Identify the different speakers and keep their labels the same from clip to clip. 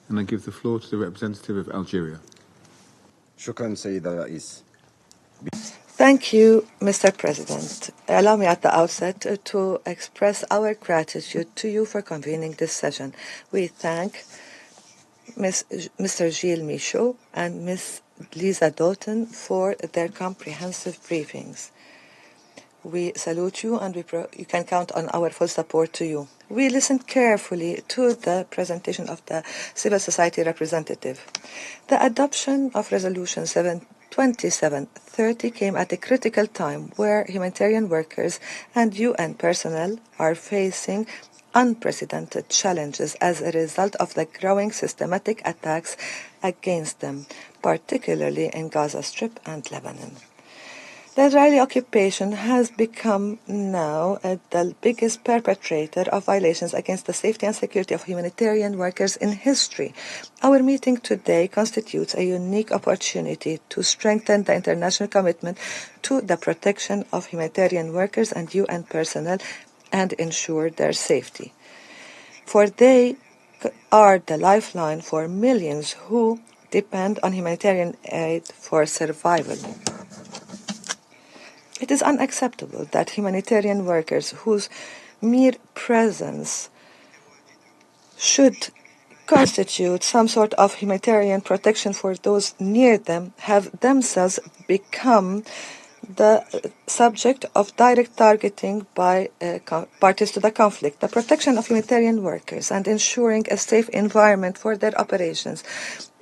Speaker 1: And I give the floor to the representative of Algeria.
Speaker 2: شكرا سيد الرئيس.
Speaker 3: Thank you, Mr. President. Allow me at the outset to express our gratitude to you for convening this session. We thank Mr. Gilles Michaud and Ms. Lisa Doughton for their comprehensive briefings. We salute you and you can count on our full support to you. We listened carefully to the presentation of the civil society representative. The adoption of Resolution 2730 came at a critical time where humanitarian workers and UN personnel are facing unprecedented challenges as a result of the growing systematic attacks against them, particularly in Gaza Strip and Lebanon. The Israeli occupation has become now the biggest perpetrator of violations against the safety and security of humanitarian workers in history. Our meeting today constitutes a unique opportunity to strengthen the international commitment to the protection of humanitarian workers and UN personnel and ensure their safety. For they are the lifeline for millions who depend on humanitarian aid for survival. It is unacceptable that humanitarian workers whose mere presence should constitute some sort of humanitarian protection for those near them have themselves become the subject of direct targeting by parties to the conflict. The protection of humanitarian workers and ensuring a safe environment for their operations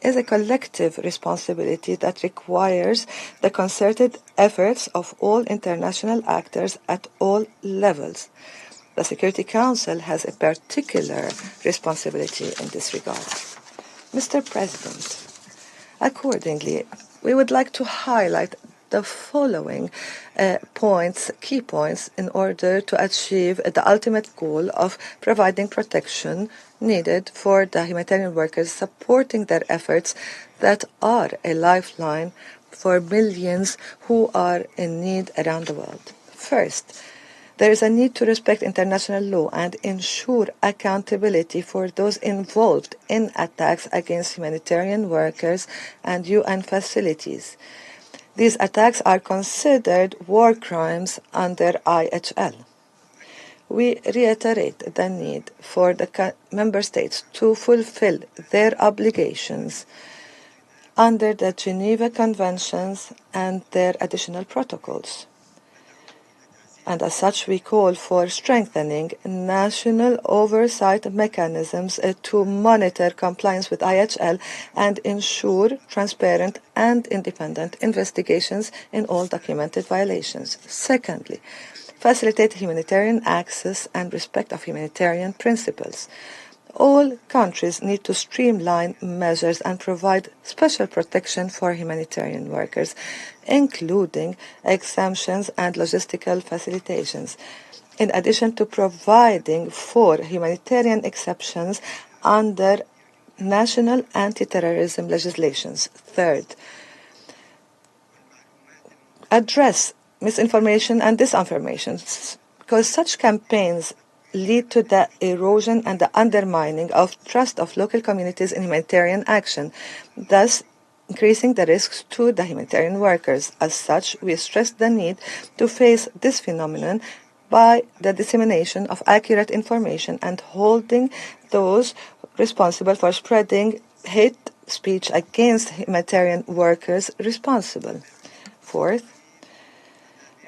Speaker 3: is a collective responsibility that requires the concerted efforts of all international actors at all levels. The Security Council has a particular responsibility in this regard. Mr. President, accordingly, we would like to highlight the following key points in order to achieve the ultimate goal of providing protection needed for the humanitarian workers, supporting their efforts that are a lifeline for millions who are in need around the world. First, there is a need to respect international law and ensure accountability for those involved in attacks against humanitarian workers and UN facilities. These attacks are considered war crimes under IHL. We reiterate the need for the member states to fulfill their obligations under the Geneva Conventions and their additional protocols. And as such, we call for strengthening national oversight mechanisms to monitor compliance with IHL and ensure transparent and independent investigations in all documented violations. Secondly, facilitate humanitarian access and respect of humanitarian principles. All countries need to streamline measures and provide special protection for humanitarian workers, including exemptions and logistical facilitations, in addition to providing for humanitarian exceptions under national anti-terrorism legislations. Third, address misinformation and disinformation, because such campaigns lead to the erosion and the undermining of trust of local communities in humanitarian action, thus increasing the risks to the humanitarian workers. As such, we stress the need to face this phenomenon by the dissemination of accurate information and holding those responsible for spreading hate speech against humanitarian workers responsible. Fourth,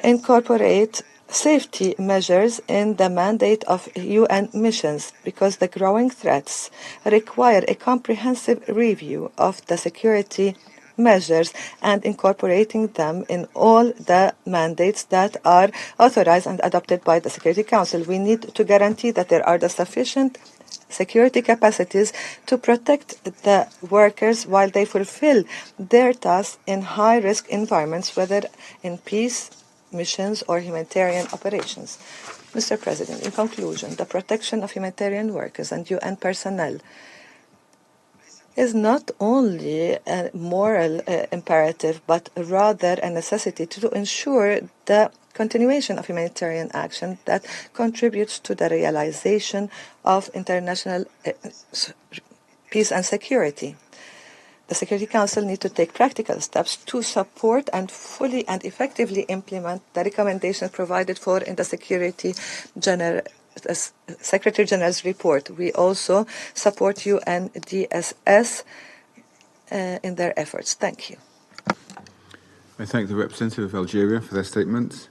Speaker 3: incorporate safety measures in the mandate of UN missions, because the growing threats require a comprehensive review of the security measures and incorporating them in all the mandates that are authorized and adopted by the Security Council. We need to guarantee that there are the sufficient security capacities to protect the workers while they fulfill their tasks in high-risk environments, whether in peace missions or humanitarian operations. Mr. President, in conclusion, the protection of humanitarian workers and UN personnel is not only a moral imperative, but rather a necessity to ensure the continuation of humanitarian action that contributes to the realization of international peace and security. The Security Council needs to take practical steps to support and fully and effectively implement the recommendations provided for in the Secretary General's report. We also support UNDSS in their efforts. Thank you.
Speaker 1: I thank the representative of Algeria for their statement.